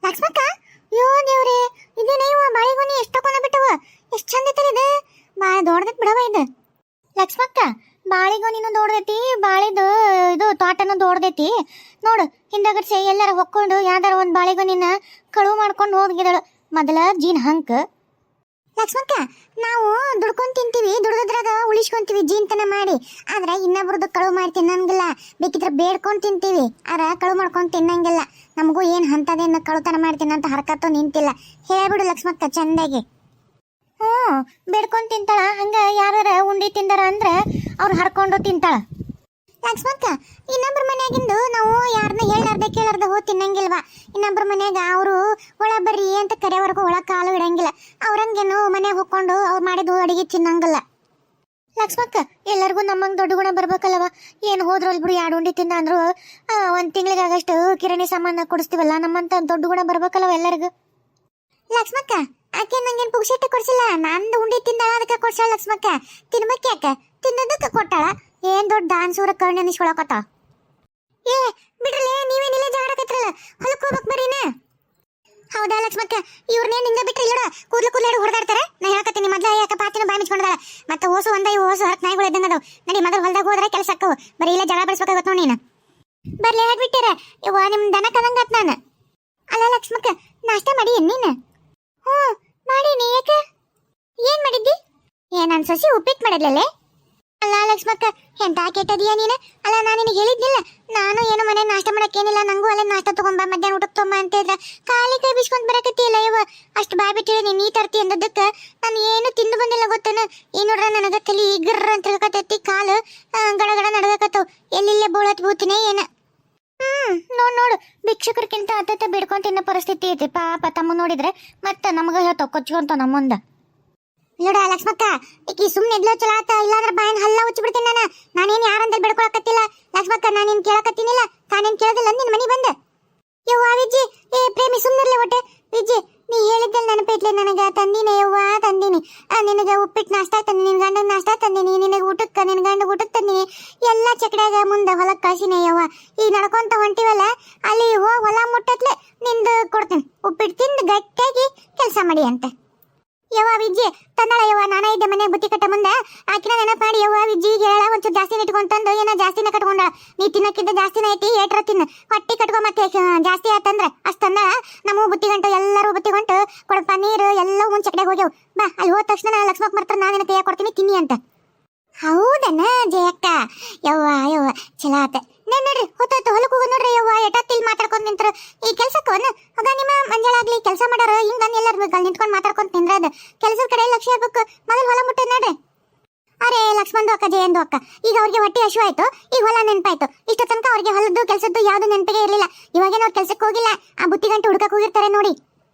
ಲಕ್ಷ್ಮಕ್ಕ, ಯೋ ದೇವ್ರೆ, ಇದೇನೇ ಇವ ಬಾಳೆಗೊನೆ ಎಷ್ಟು ತಕೊಂಡ ಬಿಟ್ಟವ. ಎಷ್ಟು ಚಂದ ಐತಲ್ಲ ಇದು. ಬಾಳ ದೊಡ್ಡದೈತಿ ಬಿಡವ ಇದು. ಲಕ್ಷ್ಮಕ್ಕ, ಬಾಳೆಗೊನಿನೂ ದೊಡ್ಡದೈತಿ, ಬಾಳೆದು ಇದು ತೋಟನೂ ದೊಡ್ಡದೈತಿ. ನೋಡು, ಹಿಂದಗಡೆ ಎಲ್ಲಾರ ಹೊಕ್ಕೊಂಡು ಯಾವ್ದಾರ ಒಂದು ಬಾಳೆಗೊನಿನ ಕಳುವು ಮಾಡ್ಕೊಂಡು ಹೋಗಿದಳು ಮೊದಲ ಜೀನ್ ಹಂಕ. ಲಕ್ಷ್ಮಕ್ಕ, ನಾವು ದುಡ್ಕೊಂಡ್ ತಿಂತೀವಿ, ದುಡ್ದದ್ರಾಗ ಉಳಿಸ್ಕೊಂತೀವಿ ಜೀನ್ತನ ಮಾಡಿ. ಆದ್ರೆ ಇನ್ನೊಬ್ರದ್ದು ಕಳುವು ಮಾಡಿ ತಿನ್ನಂಗಿಲ್ಲ. ಬೇಕಿದ್ರೆ ಬೇಡ್ಕೊಂಡು ತಿಂತೀವಿ, ಆದ್ರೆ ಕಳುವು ಮಾಡ್ಕೊಂಡು ತಿನ್ನಂಗಿಲ್ಲ. ನಮಗೂ ಏನು ಅಂತದೇನು ಕಳುತನ ಮಾಡ್ತೀನಿ ಅಂತ ಹರ್ಕತ್ತು ನಿಂತಿಲ್ಲ. ಹೇಳ್ಬಿಡು ಲಕ್ಷ್ಮಕ್ಕ ಚಂದಾಗಿ. ಬೇಡ್ಕೊಂಡು ತಿಂತಾಳ. ಹಂಗ ಯಾರ ಉಂಡಿ ತಿಂದಾರ ಅಂದ್ರೆ ಅವ್ರು ಹರ್ಕೊಂಡು ತಿಂತಾಳ. ಲಕ್ಷ್ಮಕ್ಕ, ಇನ್ನೊಬ್ರ ಮನ್ಯಾಗಿಂದು ನಾವು ಯಾರನ್ನ ಹೇಳಾರ್ದೆ ಕೇಳಾರ್ದೆ ಹೋಗಿ ತಿನ್ನಂಗಿಲ್ವಾ. ಇನ್ನೊಬ್ರ ಮನ್ಯಾಗ ಅವರು ಒಳ ಬರ್ರಿ ಅಂತ ಕರೆಯವರೆಗೂ ಒಳ ಕಾಲು ಇಡಂಗಿಲ್ಲ. ಅವ್ರಂಗೇನು ಮನ್ಯಾಗ ಹೋಗ್ಕೊಂಡು ಅವ್ರು ಮಾಡಿದ್ದು ಅಡಿಗೆ ತಿನ್ನಂಗಿಲ್ಲ. ಲಕ್ಷ್ಮಕ್ಕ, ಎಲ್ಲರಿಗೂ ನಮ್ಮಂಗೆ ದೊಡ್ಡ ಗುಣ ಬರ್ಬೇಕಲ್ಲವ. ಏನು ಹೋದ್ರು ಅಲ್ಲಿ ಬಿಡು, 2 ಉಂಡಿ ತಿಂದ ಅಂದ್ರು ಒಂದು ತಿಂಗಳಿಗಾಗಷ್ಟು ಕಿರಾಣಿ ಸಾಮಾನು ಕೊಡಿಸ್ತೀವಲ್ಲ, ನಮ್ಮಂತ ದೊಡ್ಡ ಗುಣ ಬರ್ಬೇಕಲ್ಲವ ಎಲ್ಲರಿಗೂ. ಲಕ್ಷ್ಮಕ್ಕ, ಆಕೆ ನಂಗೇನು ಪುಕ್ಷೆಟ್ಟ ಕೊಡ್ಸಿಲ್ಲ. ನಂದು ಉಂಡಿ ತಿಂದಾಳ, ಅದಕ್ಕೆ ಕೊಡ್ಸಾಳ. ಲಕ್ಷ್ಮಕ್ಕ, ತಿನ್ಬೇಕೆ ಯಾಕೆ, ತಿನ್ನೋದಕ್ಕೆ ಕೊಟ್ಟಾಳ. ಏನ್ ದೊಡ್ಡ ದಾನ್ಸೂರ ಕರ್ಣ ನಿಸ್ಕೊಳಕತ್ತ. ಏ ಬಿಡ್ರಲೇ, ನೀವೇನಿಲ್ಲ ಜಾಡಕತ್ರಲ್ಲ, ಹೊಲಕ್ಕೆ ಹೋಗ್ಬೇಕು ಬರೀನ. ಹೌದಾ ಲಕ್ಷ್ಮಕ್ಕ, ಇವ್ರನ್ನೇ ನಿಂಗ ಬಿಟ್ರೆ ಇಲ್ಲೋಡ ಕೂದ್ಲು ಹೊಡೆದಾಡ್ತಾರೆ. ನಾ ಹೇಳಕತ್ತೀನಿ, ಮೊದ್ಲ ಯಾಕೆ ಪಾತಿನ ಬಾಯಿ ಮುಚ್ಕೊಂಡಾಳ. ಮತ್ತೆ ಓಸು ಒಂದ ಇವು ಓಸು 10 ನಾಯಿಗಳು ಇದ್ದಂಗ ಅದಾವ. ನಡಿ ಮೊದಲು ಹೊಲ್ದಾಗ ಹೋದ್ರೆ ಕೆಲಸ ಅಕ್ಕವು. ಬರೀ ಇಲ್ಲ ಜಗಳ ಬೆಳೆಸ್ಬೇಕಾಗತ್ತ ನೋಡಿ. ನೀನು ಬರ್ಲಿ ಹೇಳ್ಬಿಟ್ಟಿರ ಇವ ನಿಮ್ ದನ ಕದಂಗತ್ ನಾನು. ಅಲ್ಲ ಲಕ್ಷ್ಮಕ್ಕ, ನಾಷ್ಟ ಮಾಡಿ ನೀನು? ಮಾಡೀನಿ. ಯಾಕೆ, ಏನ್ ಮಾಡಿದ್ದಿ? ನನ್ ಸೊಸಿ ಉಪ್ಪಿಟ್ಟು ಮಾಡಿದ್ಲಲ್ಲೇ. ಅಲ್ಲ ಲಕ್ಷ್ಮಕ್ಕ, ಎಂತ ಕೆಟ್ಟದಿಯಾ ನೀನು? ಅಲ್ಲ, ನಾನು ನಿನಗೆ ಹೇಳಿದ್ನಿಲ್ಲ, ನಾನು ಏನು ಮನೆ ನಾಷ್ಟ ಮಾಡಕ್ಕೇನಿಲ್ಲ, ನಂಗೂ ಅಲ್ಲೇ ನಾಷ್ಟ ತಗೊಂಬ, ಮಧ್ಯಾಹ್ನ ಊಟಕ್ಕೆ ತೊಂಬ ಅಂತ ಇದ್ರ. ಖಾಲಿ ಕೈ ಬಿಸ್ಕೊಂಡ್ ಬರಕತ್ತಿಯಲ್ಲ ಇವ. ಅಷ್ಟು ಬಾಯ್ ಬಿಟ್ಟಿರಿ ನೀ ತರ್ತಿ ಅಂದದ್ದಕ್ಕೆ ನಾನು ಏನು ತಿಂದು ಬಂದಿಲ್ಲ ಗೊತ್ತೇನು. ಈ ನೋಡ್ರ ನನಗ ತಲಿ ಗಿರ್ರ ಅಂತ ತಿಳ್ಕತೈತಿ, ಕಾಲು ಗಡಗಡ ನಡಗಕತ್ತವ್. ಎಲ್ಲಿಲ್ಲೇ ಬೋಳತ್ ಬೂತಿನೇ ಏನ. ನೋಡು, ಭಿಕ್ಷಕರ್ಕಿಂತ ಅತ್ತ ಬಿಡ್ಕೊಂಡ್ ತಿನ್ನೋ ಪರಿಸ್ಥಿತಿ ಐತಿ. ಪಾಪ ತಮ್ಮ ನೋಡಿದ್ರೆ ಮತ್ತೆ ನಮಗ ಹೇಳ್ತಾವ ಕೊಚ್ಕೊಂತ ನಮ್ಮಂದ. ನೋಡ ಲಕ್ಷ್ಮಕ್ಕ, ಈಕಿ ಸುಮ್ಮನೆ ಇದ್ಲು ಚಲೋ ಆತ. ಇಲ್ಲಾಂದ್ರೆ ಬಾಯನ್ ಹಲ್ಲ ಉಚ್ಚಿ ಬಿಡ್ತೀನಿ ನಾನೇನು ಯಾರಂತ ಬಿಡ್ಕೊಳಕತ್ತಿಲ್ಲ ಲಕ್ಷ್ಮಕ್ಕ. ನಾನೇನು ಕೇಳಕತ್ತೀನಿಲ್ಲ, ತಾನೇನು ಕೇಳೋದಿಲ್ಲ ನಿನ್ ಮನಿ ಬಂದ. ಯವ್ವ ವಿಜ್ಜಿ, ಪ್ರೇಮಿ ಸುಮ್ಮನಿರ್ಲಿ ಒಟ್ಟೆ. ವಿಜ್ಜಿ, ನೀ ಹೇಳಿದ್ದಲ್ಲ ನೆನಪೈತ್ಲೆ ನನಗ. ತಂದಿನಿ ಯವ್ವ, ತಂದಿನಿ. ನಿನಗೆ ಉಪ್ಪಿಟ್ಟು ನಾಷ್ಟ ತಂದಿನಿ, ನಿನ್ ಗಂಡನ ನಾಷ್ಟ ತಂದಿನಿ, ನಿನಗೆ ಊಟಕ್ಕೆ ನಿನ್ ಗಂಡ ಊಟಕ್ಕೆ ತಂದಿನಿ. ಎಲ್ಲ ಚಕಡ್ಯಾಗ ಮುಂದೆ ಹೊಲಕ್ಕೆ ಕಳ್ಸಿನಿ ಯವ್ವ. ಈಗ ನಡ್ಕೊಂತ ಹೊಂಟಿವಲ್ಲ, ಅಲ್ಲಿ ಹೋಗಿ ಹೊಲ ಮುಟ್ಟತ್ಲೆ ನಿಂದು ಕೊಡ್ತೀನಿ. ಉಪ್ಪಿಟ್ಟು ತಿಂದು ಗಟ್ಟಿಯಾಗಿ ಕೆಲಸ ಮಾಡಿ ಅಂತ. ಯವ್ವ ವಿಜ್ಜಿ ತಂದಾಳ ಯವ್ವ. ನಾನ ಇದ್ದೆ ಮನೆ ಬುತ್ತಿ ಕಟ್ಟ ಮುಂದೆ. ಆಕಿನ ನೆನಪು ಮಾಡಿ ಯವ್ವ ವಿಜ್ಜಿಗೆ ಹೇಳ ಒಂಚೂರು ಜಾಸ್ತಿನ ಇಟ್ಕೊಂತಂದು ಏನೋ ಜಾಸ್ತಿನ ಕಟ್ಕೊಂಡ. ನೀ ತಿನ್ನಕ್ಕಿದ್ದ ಜಾಸ್ತಿನ ಐತಿ, ಏಟ್ರ ತಿನ್ನ, ಹೊಟ್ಟಿ ಕಟ್ಕೊ. ಮತ್ತೆ ಜಾಸ್ತಿ ಆತಂದ್ರೆ ಅಷ್ಟಂದ ನಮ್ಮ ಬುತ್ತಿ ಗಂಟು ಎಲ್ಲರೂ ಬುತ್ತಿ ಗಂಟು ಕೊಡಪ್ಪ. ನೀರು ಎಲ್ಲವೂ ಮುಂಚೆ ಕಡೆ ಹೋಗ್ಯವು. ಬಾ, ಅಲ್ಲಿ ಹೋದ ತಕ್ಷಣ ನಾನು ಲಕ್ಷ್ಮಕ್ ಮಾಡ್ತಾರೆ, ನಾನು ಕೈಯಾಗ ಕೊಡ್ತೀನಿ, ತಿನ್ನಿ ಅಂತ. ಹೌದನ ಜಯಕ್ಕ? ಯವ್ವ ಚಲೋ ಆತ. ನೋಡ್ರಿ ಹೊತ್ತಾಯ್ತು, ಹೊಲಕ್ಕೆ ಹೋಗೋದು ನೋಡ್ರಿ ಯವ್ವ. ಎಟಾತಿಲ್ ಮಾತಾಡ್ಕೊಂಡ್ ನಿಂತ್ರ ಈ ಕೆಲ್ಸಕ್ಕವನ್ನ ಆಗ ನಿಮ್ಮ ಮಂಜಾಳಾಗ್ಲಿ ಕೆಲಸ ಮಾಡಾರ ಹಿಂಗ ಎಲ್ಲಾರು ನಿಂತ್ಕೊಂಡು ಮಾತಾಡ್ಕೊಂಡ್ ನಿಂದ್ರದ ಕೆಲಸದ ಕಡೆ ಲಕ್ಷ್ಯ ಇರ್ಬೇಕು. ಮೊದಲು ಹೊಲ ಮುಟ್ಟೆ ನೋಡ್ರಿ. ಅರೆ ಲಕ್ಷ್ಮಣದು ಅಕ್ಕ, ಜಯಂದು ಅಕ್ಕ, ಈಗ ಅವ್ರಿಗೆ ಹೊಟ್ಟೆ ಹಶು ಆಯ್ತು, ಈಗ ಹೊಲ ನೆನಪಾಯ್ತು. ಇಷ್ಟ ತನಕ ಅವ್ರಿಗೆ ಹೊಲದ್ದು ಕೆಲಸದ್ದು ಯಾವ್ದು ನೆನಪಿಗೆ ಇರ್ಲಿಲ್ಲ. ಇವಾಗೇನು ಅವ್ರು ಕೆಲ್ಸಕ್ಕೆ ಹೋಗಿಲ್ಲ, ಆ ಬುತ್ತಿ ಗಂಟು ಹುಡ್ಕಕ್ ಹೋಗಿರ್ತಾರೆ ನೋಡಿ.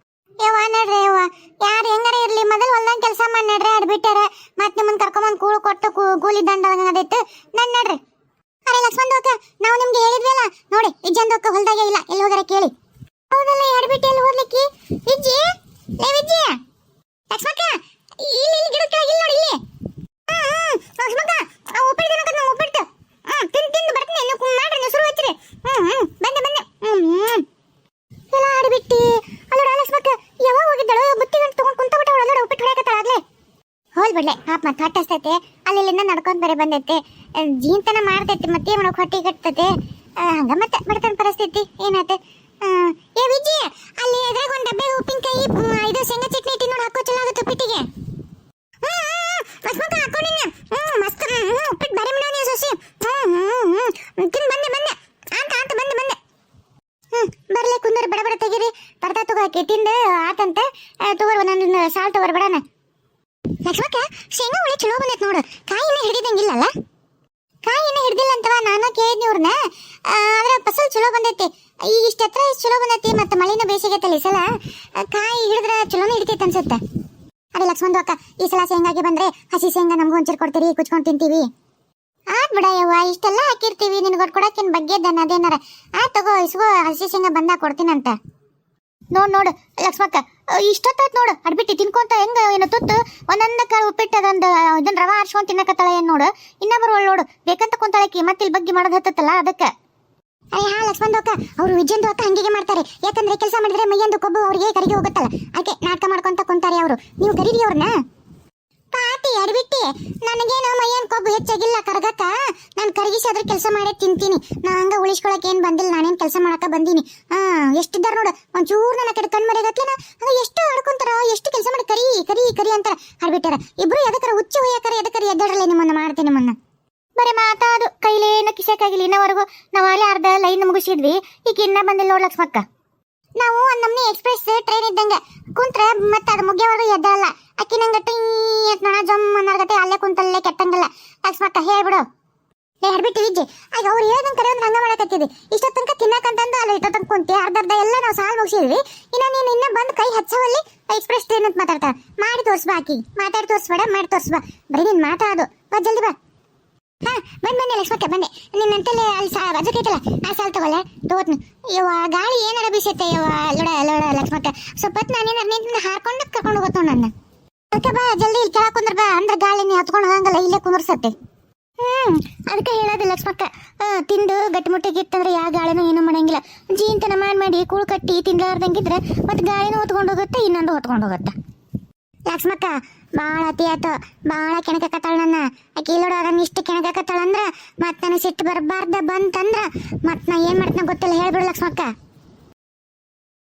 ಯವ್ವ ನೋಡ್ರಿ ಯವ್ವ, ಯಾರು ಹೆಂಗಾರ ಇರ್ಲಿ ಮೊದಲು ಹೊಲ್ದಂಗ ಕೆಲಸ ಮಾಡಿ ನಡ್ರಿ. ಆಡ್ಬಿಟ್ಟಾರ ಮತ್ತೆ ನಿಮ್ಮನ್ನ ಕರ್ಕೊಂಬಂದ್ ಕೂಳು ಕೊಟ್ಟು ಕೂಲಿ ದಂಡ ಅದೈತು ನೋಡ್ರಿ. ಅರೆ ಲಕ್ಷ್ಮಣದು ಅಕ್ಕ, ನಾವು ನಿಮ್ಗೆ ಹೇಳಿದ್ವಲ್ಲ ನೋಡಿ, ಇಜ್ಜಂದು ಅಕ್ಕ ಹೊಲ್ದಾಗೆ ಇಲ್ಲ, ಎಲ್ಲಿ ಹೋಗಾರ ಕೇಳಿ. ಹೌದಲ್ಲ, ಎಡ್ಬಿಟ್ಟು ಎಲ್ಲಿ ಹೋಗ್ಲಿಕ್ಕೆ? ವಿಜ್ಜಿ, ಲೇ ವಿಜ್ಜಿ, ಲಕ್ಷ್ಮಕ್ಕ, ಇಲ್ಲಿ ಗಿಡಕ್ಕೆ ಆಗಿಲ್ಲ ನೋಡಿ, ಇಲ್ಲಿ. ಲಕ್ಷ್ಮಕ್ಕ, ಉಪ್ಪಿಟ್ಟು ತಿನ್ನಕ ನಾವು ಉಪ್ಪಿಟ್ಟು ತಿಂದು ಬರ್ತೀನಿ. ನೀವು ಮಾಡ್ರಿ, ನೀವು ಶುರು ಹಚ್ಚಿರಿ. ಬಂದೆ ಎಲ್ಲ ಆಡ್ಬಿಟ್ಟಿ. ಅಲ್ಲೋಡ ಲಕ್ಷ್ಮಕ್ಕ, ಯಾವಾಗ ಹೋಗಿದ್ದಳು? ಬುತ್ತಿ ಗಂಟು ತಗೊಂಡು ಕುಂತ ಬಿಟ್ಟ ಒಳಗಡೆ ಉಪ್ಪಿಟ್ಟು ಹೊಡಕತ್ತಾಳ ಆಗ್ಲೇ. ಹೋಲ್ ಬಿಡ್ಲೆ, ಪಾಪ ಮತ್ತೆ ಹೊಟ್ಟೆ ಹಸ್ತೈತೆ, ಅಲ್ಲಿಂದ ನಡ್ಕೊಂಡ್ ಬೇರೆ ಬಂದೈತೆ, ಜೀನ್ತನ ಮಾಡ್ತೈತಿ, ಮತ್ತೆ ಮಾಡೋಕೆ ಹೊಟ್ಟೆ ಕಟ್ತೈತೆ. ಹಂಗ ಮತ್ತೆ ಬಡತನ ಪರಿಸ್ಥಿತಿ ಏನಾಯ್ತ. ಏ ವಿಜಿ, ಅಲ್ಲಿ ಎದ್ರಾಗ ಒಂದು ಡಬ್ಬೆ ಉಪ್ಪಿನಕಾಯಿ ಇದು ಶೇಂಗಾ ಚಟ್ನಿ ಇಟ್ಟಿ ನೋಡಿ, ಹಾಕೋ ಚಲೋ ಆಗುತ್ತೆ ಉಪ್ಪಿಟ್ಟಿಗೆ. ಲಕ್ಷ್ಮಕ್ಕ ಹಾಕೊಂಡಿನ ಮಸ್ತ್ ಉಪ್ಪಿಟ್ಟು ಬರೀ ಮಾಡೋ ನೀವು ಸೊಸಿ. ತಿನ್ ಬಂದೆ ಅಂತ ಬಂದೆ. ಬರ್ಲಿ ಕುಂದರ್, ಬಡ ತೆಗೀರಿ. ಬರ್ತಾ ತಗೋಕೆ ತಿಂದು ಆತಂತ ತಗೋರ್ ಒಂದೊಂದು ಸಾಲ್ ತಗೋರ್ ಬಡನ. ಲಕ್ಷ್ಮಕ್ಕ, ಶೇಂಗಾ ಹುಳಿ ಚಲೋ ಬಂದೈತೆ ನೋಡು. ಕಾಯಿನ ಹಿಡಿದಂಗಿಲ್ಲಲ್ಲ? ಕಾಯಿನ ಹಿಡ್ದಿಲ್ಲ ಅಂತವ ನಾನು ಕೇಳಿದ್ನಿ ಇವ್ರನ್ನ. ಆದ್ರೆ ಫಸಲ್ ಚಲೋ ಬಂದೈತಿ. ಈಗ ಇಷ್ಟ ಹತ್ರ ಚಲೋ ಬಂದೈತಿ, ಮತ್ತೆ ಮಳಿನ ಬೇಸಿಗೆತ್ತಲ್ಲ ಈ ಸಲ. ಕಾಯಿ ಹಿಡಿದ್ರೆ ಚಲೋನೇ ಹಿಡಿತೈತೆ ಅನ್ಸುತ್ತೆ. ಅದೇ ಲಕ್ಷ್ಮಣದು ಅಕ್ಕ, ಈ ಸಲ ಶೇಂಗಾಗೆ ಬಂದ್ರೆ ಹಸಿ ಶೇಂಗಾ ನಮಗೂ ಒಂಚೂರು ಕೊಡ್ತೀರಿ, ಕುಚ್ಕೊಂಡು ತಿಂತೀವಿ. ಆತ್ ಬಿಡ ಯವ್ವ, ಇಷ್ಟೆಲ್ಲ ಹಾಕಿರ್ತೀವಿ, ನಿನ್ಗೆ ಕೊಡಕ್ಕೇನು ಬಗ್ಗೆ ಅದೇನಾರ. ತಗೋ ಇಸ್ಗೋ, ಹಸಿ ಶೇಂಗಾ ಬಂದಾಗ ಕೊಡ್ತೀನಂತ. ನೋಡು ಲಕ್ಷ್ಮಕ್ಕ, ಇಷ್ಟೊತ್ತಾಯ್ತು ನೋಡು, ಅಡ್ಬಿಟ್ಟು ತಿನ್ಕೊಂತ ಹೆಂಗ ಏನೋ ತುತ್ತು ಒಂದೊಂದ ಕಾಳು ಉಪ್ಪಿಟ್ಟು ಅದೊಂದು ಇದನ್ನ ರವಾ ಆರ್ಸ್ಕೊಂಡ್ ತಿನ್ನಕತ್ತಾಳ. ಏನ್ ನೋಡು, ಇನ್ನೊಬ್ರು ನೋಡು ಬೇಕಂತ ಕುಂತಾಳಕಿ, ಮತ್ತೆ ಇಲ್ಲಿ ಬಗ್ಗೆ ಮಾಡೋದು ಹತ್ತತ್ತಲ್ಲ ಅದಕ್ಕೆ. ಅಯ್ಯ ಹಾ ಲಕ್ಷ್ಮಣ್ ಅಕ್ಕ ಅವ್ರು ವಿಜಯಂದು ಅಕ್ಕ ಹಂಗೆ ಮಾಡ್ತಾರೆ. ಯಾಕಂದ್ರೆ ಕೆಲಸ ಮಾಡಿದ್ರೆ ಮೈಯಂದು ಕೊಬ್ಬು ಅವ್ರಿಗೆ ಕರಿಗೆ ಹೋಗುತ್ತಲ್ಲ, ಅದಕ್ಕೆ ನಾಟಕ ಮಾಡ್ಕೊಂತ ಕುಂತಾರೆ ಅವರು. ನೀವು ಕರೀರಿ ಅವ್ರನ್ನ. ಪಾಟಿ ಅಡ್ಬಿಟ್ಟಿ, ನನಗೇನು ಮೈಯನ್ ಕೊಬ್ಬು ಹೆಚ್ಚಾಗಿಲ್ಲ ಕರ್ಗಕ್ಕ. ನಾನು ಕರಗಿಸಿ ಅದ್ರ ಕೆಲಸ ಮಾಡೇ ತಿಂತೀನಿ. ನಾ ಹಂಗ ಉಳಿಸ್ಕೊಳಕ್ ಏನ್ ಬಂದಿಲ್ಲ, ನಾನೇನ್ ಕೆಲಸ ಮಾಡಕ ಬಂದೀನಿ. ಎಷ್ಟಿದ್ದಾರ ನೋಡ, ಒಂಚೂರು ನನ್ನ ಕಡೆ ಕಣ್ ಮರೆಗತ್ಲನ ಹಂಗ ಎಷ್ಟು ಆಡ್ಕೊಂತಾರ, ಎಷ್ಟು ಕೆಲಸ ಮಾಡಿ ಕರಿ ಕರಿ ಕರಿ ಅಂತಾರ. ಹಾಡ್ಬಿಟ್ಟಾರ ಇಬ್ರು ಎದಕ್ಕರ ಹುಚ್ಚು ಹೋಯಕರ ಎದಕ್ಕರ ಎದ್ದಾಡಲ್ಲ ನಿಮ್ಮನ್ನ ಮಾಡ್ತೀನಿ ನಿಮ್ಮನ್ನ. ಬರೀ ಮಾತಾಡು ಕೈಲೇನು ಕಿಸೆಕಾಗಿಲ್ಲ. ಇನ್ನವರೆಗೂ ನಾವು ಅಲ್ಲಿ ಅರ್ಧ ಲೈನ್ ಮುಗಿಸಿದ್ವಿ, ಈಗ ಇನ್ನ ಬಂದಿಲ್ಲ ನೋಡ್ ಲಕ್ಷ್ಮಕ್ಕ. ನಾವು ಒಂದ್ ನಮ್ನಿ ಎಕ್ಸ್ಪ್ರೆಸ್ ಟ್ರೈನ್ ಇದ್ದಂಗ ಕುಂತ್ರೆ ಮತ್ತೆ ಅದು ಮುಗಿಯವರೆಗೂ ಎದ್ದಲ್ಲ. ಅಕ್ಕಿ ನಂಗೆ ನೋಣ ಜಮ್ ಅನ್ನರ್ಗತೆ ಅಲ್ಲೇ ಕುಂತಲ್ಲೇ ಕೆಟ್ಟಂಗಲ್ಲ. ಲಕ್ಷ್ಮಕ್ಕ ಹೇಳ್ಬಿಡು. ಹೇಳ್ಬಿಟ್ಟು ವಿಜ್ಜಿ ಆಗ ಅವ್ರು ಹೇಳ್ದಂಗೆ ಕರೆ ಒಂದು ಹಂಗ ಮಾಡಕತ್ತಿದ್ವಿ. ಇಷ್ಟ ತನಕ ತಿನ್ನಕಂತಂದು ಅಲ್ಲ ಇಷ್ಟ ತನಕ ಕುಂತಿ ಅರ್ಧ ಎಲ್ಲ ನಾವು ಸಾಲ ಮುಗಿಸಿದ್ವಿ. ನೀನು ಇನ್ನ ಬಂದು ಕೈ ಹಚ್ಚವಲ್ಲಿ ಎಕ್ಸ್ಪ್ರೆಸ್ ಟ್ರೈನ್ ಅಂತ ಮಾತಾಡ್ತಾ ಮಾಡಿ ತೋರಿಸ್ಬಾ. ಆಕಿ ಮಾತಾಡಿ ತೋರಿಸ್ಬೇಡ, ಮಾಡಿ ತೋರಿಸ್ಬಾ. ಬರೀ ನೀನ್ ಮಾತಾಡು ಬಾ, ಜಲ್ದಿ ಬಾ. ಹಾ ಬಂದೆ ಲಕ್ಷ್ಮಕ್ಕ ಬಂದೆ. ನಿನ್ನಂತಲ್ಲೇ ಅಲ್ಲಿ ಬಾಜುಕ್ ಐತಲ್ಲ ಆ ಸಾಲ ತಗೊಳ್ಳೆ ತಗೋತ್ನಿ. ಇವ ಗಾಳಿ ಏನಾರ ಬೀಸೈತೆ ಇವ ಲೋಡ ಲಕ್ಷ್ಮಕ್ಕ. ಸ್ವಲ್ಪ ಹೊತ್ತು ನಾನೇನಾರ ನಿಂತ ಹಾರ್ಕೊಂಡು ಕರ್ಕೊಂಡು ಹೋಗ್ತು ನನ್ನ. ಅದಕ್ಕೆ ಬಾ ಜಲ್ದಿ ಇಲ್ಲಿ ಕೆಳಗೆ ಕುಂದ್ರ ಬಾ, ಅಂದ್ರೆ ಗಾಳಿ ನೀ ಹತ್ಕೊಂಡು ಹೋಗಂಗಲ್ಲ, ಇಲ್ಲೇ ಕುಂದ್ರಸತ್ತೆ. ಅದಕ್ಕೆ ಹೇಳೋದು ಲಕ್ಷ್ಮಕ್ಕ, ತಿಂದು ಗಟ್ಟಿಮುಟ್ಟಿಗಿತ್ತಂದ್ರೆ ಯಾವ ಗಾಳಿನೂ ಏನೂ ಮಾಡಂಗಿಲ್ಲ. ಜೀಂತನ ಮಾಡಿ ಕೂಳು ಕಟ್ಟಿ ತಿನ್ಲಾರ್ದಂಗಿದ್ರೆ ಮತ್ತೆ ಗಾಳಿನೂ ಹೊತ್ಕೊಂಡು ಹೋಗುತ್ತೆ, ಇನ್ನೊಂದು ಹೊತ್ಕೊಂಡು ಹೋಗುತ್ತೆ. ಲಕ್ಷ್ಮಕ್ಕ ಭಾಳ ಅತಿ ಆಯ್ತು, ಭಾಳ ಕೆಣಕತ್ತಾಳ ನನ್ನ. ಆಕೆ ಇಲ್ಲೋಡ ಅದನ್ನ ಇಷ್ಟು ಕೆಣಕತ್ತಾಳ ಅಂದ್ರ ಮತ್ತೆ ನನಗೆ ಸಿಟ್ಟು ಬರಬಾರ್ದ ಬಂತಂದ್ರ ಮತ್ತೆ ನಾ ಏನ್ ಮಾಡ್ತಾನ ಗೊತ್ತಿಲ್ಲ. ಹೇಳ್ಬಿಡು ಲಕ್ಷ್ಮಕ್ಕ.